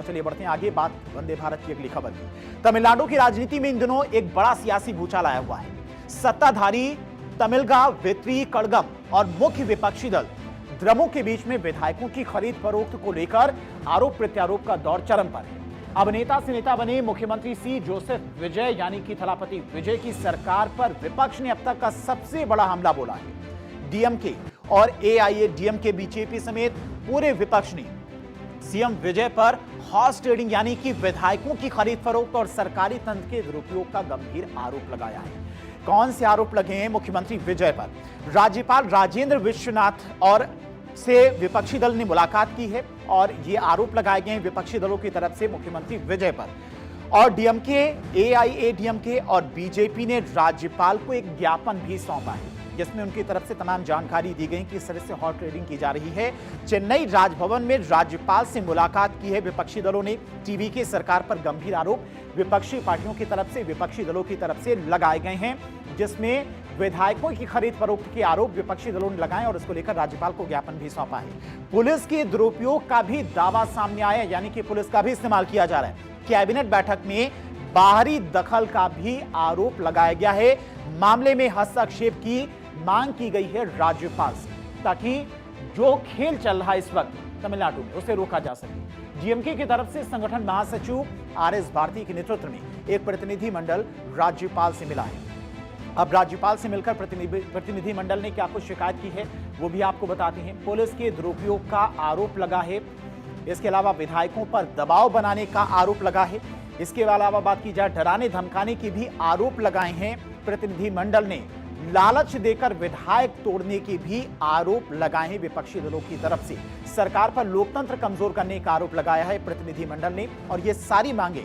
और चलिए बढ़ते हैं आगे, बात वंदे भारत की अगली खबर की। तमिलनाडु की राजनीति में इन दिनों एक बड़ा सियासी भूचाल आया हुआ है। सत्ताधारी तमिलगा वित्री कड़गम और मुख्य विपक्षी दल द्रमुक के बीच में विधायकों की खरीद फरोख्त को लेकर आरोप प्रत्यारोप का दौर चरम पर है। अब नेता से नेता बने मुख्यमंत्री सी जोसेफ विजय यानी कि थलापति विजय की सरकार पर विपक्ष ने अब तक का सबसे बड़ा हमला बोला है। डीएमके और एआईएडीएमके बीजेपी समेत पूरे विपक्ष ने सीएम विजय पर हॉर्स ट्रेडिंग यानी कि विधायकों की खरीद फरोख्त और सरकारी तंत्र के दुरुपयोग का गंभीर आरोप लगाया है। कौन से आरोप लगे हैं मुख्यमंत्री विजय पर? राज्यपाल राजेंद्र विश्वनाथ और से विपक्षी दल ने मुलाकात की है और ये आरोप लगाए गए हैं विपक्षी दलों की तरफ से मुख्यमंत्री विजय पर। और डीएमके, एआईएडीएमके और बीजेपी ने राज्यपाल को एक ज्ञापन भी सौंपा है जिसमें उनकी तरफ से तमाम जानकारी दी गई कि इस तरह से हॉर्स ट्रेडिंग की जा रही है। चेन्नई राजभवन में राज्यपाल से मुलाकात की है विपक्षी दलों ने। टीवी की सरकार पर गंभीर आरोप विपक्षी पार्टियों की तरफ से, विपक्षी दलों की तरफ से लगाए गए हैं, जिसमें विधायकों की खरीद फरोख्त के आरोप विपक्षी दलों ने लगाए और इसको लेकर राज्यपाल को ज्ञापन भी सौंपा है। पुलिस के दुरुपयोग का भी दावा सामने आया, यानी कि पुलिस का भी इस्तेमाल किया जा रहा है। कैबिनेट बैठक में बाहरी दखल का भी आरोप लगाया गया है। मामले में हस्तक्षेप की मांग की गई है राज्यपाल से ताकि जो खेल चल रहा है इस वक्त तमिलनाडु में उसे रोका जा सके। डीएमके की तरफ से संगठन महासचिव आरएस भारती के नेतृत्व में एक प्रतिनिधि मंडल राज्यपाल से मिला है। अब राज्यपाल से मिलकर प्रतिनिधि मंडल ने क्या कुछ शिकायत की है वो भी आपको बताते हैं। पुलिस के दुरुपयोग का आरोप लगा है, इसके अलावा विधायकों पर दबाव बनाने का आरोप लगा है, इसके अलावा बात की जाए डराने धमकाने की भी आरोप लगाए हैं। प्रतिनिधि मंडल ने लालच देकर विधायक तोड़ने के भी आरोप लगाए हैं विपक्षी दलों की तरफ से। सरकार पर लोकतंत्र कमजोर करने का आरोप लगाया है प्रतिनिधि मंडल ने और ये सारी मांगे,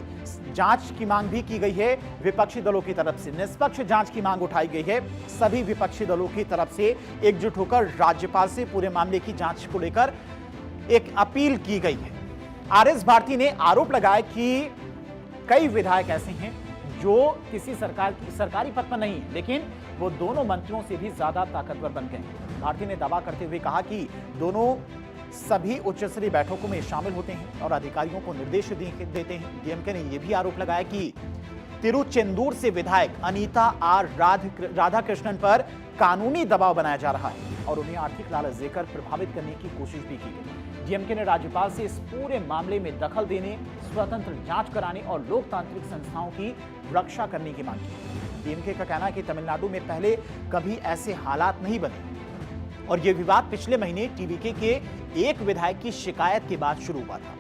जांच की मांग भी की गई है विपक्षी दलों की तरफ से। निष्पक्ष जांच की मांग उठाई गई है सभी विपक्षी दलों की तरफ से। एकजुट होकर राज्यपाल से पूरे मामले की जांच को लेकर एक अपील की गई है। आरएस भारती ने आरोप लगाया कि कई विधायक ऐसे हैं जो किसी सरकारी पद पर नहीं है, लेकिन वो दोनों मंत्रियों से भी ज्यादा ताकतवर बन गए हैं। भारती ने दावा करते हुए कहा कि दोनों सभी उच्च स्तरीय बैठकों में शामिल होते हैं और अधिकारियों को निर्देश देते हैं। डीएमके ने यह भी आरोप लगाया कि तिरुचेंदूर से विधायक अनीता आर राधाकृष्णन पर कानूनी दबाव बनाया जा रहा है और उन्हें आर्थिक लालच देकर प्रभावित करने की कोशिश भी की गई। डीएमके ने राज्यपाल से इस पूरे मामले में दखल देने, स्वतंत्र जांच कराने और लोकतांत्रिक संस्थाओं की रक्षा करने की मांग की। डीएमके का कहना है कि तमिलनाडु में पहले कभी ऐसे हालात नहीं बने और यह विवाद पिछले महीने टीवीके के एक विधायक की शिकायत के बाद शुरू हुआ था।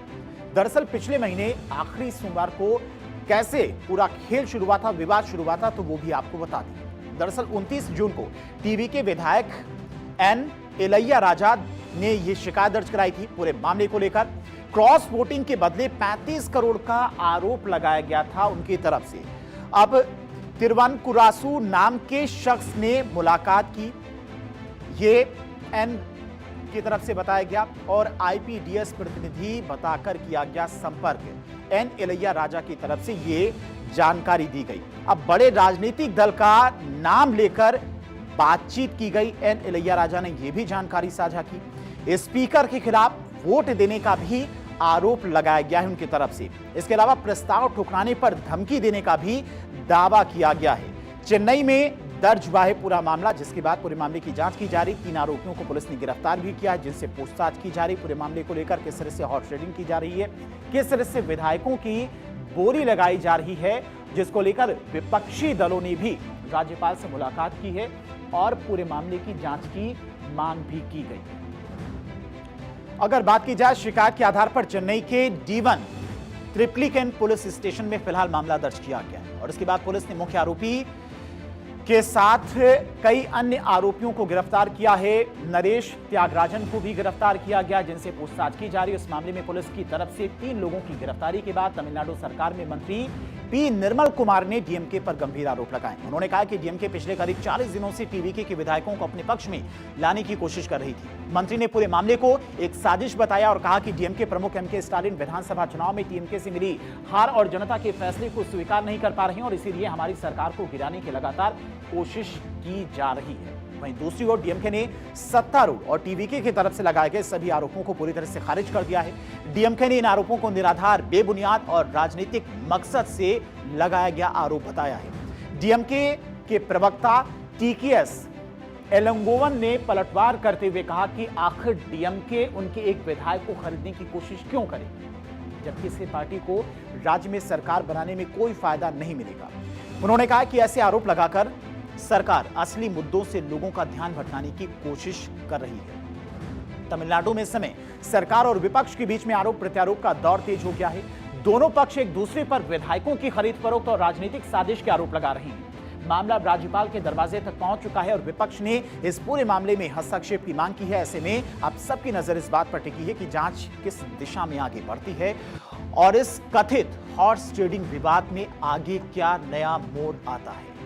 दरअसल पिछले महीने आखिरी सोमवार को कैसे पूरा खेल शुरू हुआ था, विवाद शुरू हुआ था, तो वो भी आपको बता दें। दरअसल 29 जून को टीवीके विधायक एन इलैया राजा ने यह शिकायत दर्ज कराई थी पूरे मामले को लेकर। क्रॉस वोटिंग के बदले 35 करोड़ का आरोप लगाया गया था उनकी तरफ से। अब तिरुवनकुरासु नाम के शख्स ने मुलाकात की, ये एन की तरफ से बताया गया और आईपीडीएस प्रतिनिधि बताकर किया गया संपर्क। एन इलैया राजा की तरफ से ये जानकारी दी गई। अब बड़े राजनीतिक दल का नाम लेकर बातचीत की गई। एन इलैया राजा ने यह भी जानकारी साझा की। स्पीकर के खिलाफ वोट देने का भी आरोप लगाया गया है उनकी तरफ से। इसके अलावा प्रस्ताव ठुकराने पर धमकी देने का भी दावा किया गया है। चेन्नई में दर्ज हुआ है पूरा मामला, जिसके बाद पूरे मामले की जांच की जा रही। 3 आरोपियों को पुलिस ने गिरफ्तार भी किया है जिनसे पूछताछ की जा रही। पूरे मामले को लेकर किस तरह से हॉर्स ट्रेडिंग की जा रही है, किस तरह से विधायकों की बोली लगाई जा रही है, जिसको लेकर विपक्षी दलों ने भी राज्यपाल से मुलाकात की है और पूरे मामले की जांच की मांग भी की गई। अगर बात की जाए शिकायत के आधार पर चेन्नई के D1 ट्रिप्लिकेन पुलिस स्टेशन में फिलहाल मामला दर्ज किया गया है और इसके बाद पुलिस ने मुख्य आरोपी के साथ कई अन्य आरोपियों को गिरफ्तार किया है। नरेश त्यागराजन को भी गिरफ्तार किया गया जिनसे पूछताछ की जा रही है। इस मामले में पुलिस की तरफ से 3 लोगों की गिरफ्तारी के बाद तमिलनाडु सरकार में मंत्री पी निर्मल कुमार ने डीएमके पर गंभीर आरोप लगाए। उन्होंने कहा कि डीएमके पिछले करीब 40 दिनों से टीवीके के विधायकों को अपने पक्ष में लाने की कोशिश कर रही थी। मंत्री ने पूरे मामले को एक साजिश बताया और कहा कि डीएमके प्रमुख एमके स्टालिन विधानसभा चुनाव में टीएमके से मिली हार और जनता के फैसले को स्वीकार नहीं कर पा रहे हैं और इसीलिए हमारी सरकार को गिराने की लगातार कोशिश की जा रही है। वहीं दूसरी ओर डीएमके ने सत्तारूढ़ और टीवीके की तरफ से लगाए गए सभी आरोपों को पूरी तरह से खारिज कर दिया है। डीएमके ने इन आरोपों को निराधार, बेबुनियाद और राजनीतिक मकसद से लगाया गया आरोप बताया है। डीएमके के प्रवक्ता टीकेएस एलंगोवन ने पलटवार करते हुए कहा कि आखिर डीएमके उनके एक विधायक को खरीदने की कोशिश क्यों करेगी, जबकि इससे पार्टी को राज्य में सरकार बनाने में कोई फायदा नहीं मिलेगा। उन्होंने कहा कि ऐसे आरोप लगाकर सरकार असली मुद्दों से लोगों का ध्यान भटकाने की कोशिश कर रही है। तमिलनाडु में इस समय सरकार और विपक्ष के बीच में आरोप प्रत्यारोप का दौर तेज हो गया है। दोनों पक्ष एक दूसरे पर विधायकों की खरीद फरोख्त और राजनीतिक साजिश के आरोप लगा रहे हैं। मामला राज्यपाल के दरवाजे तक पहुंच चुका है और विपक्ष ने इस पूरे मामले में हस्तक्षेप की मांग की है। ऐसे में अब सबकी नजर इस बात पर टिकी है कि जांच किस दिशा में आगे बढ़ती है और इस कथित हॉर्स ट्रेडिंग विवाद में आगे क्या नया मोड़ आता है।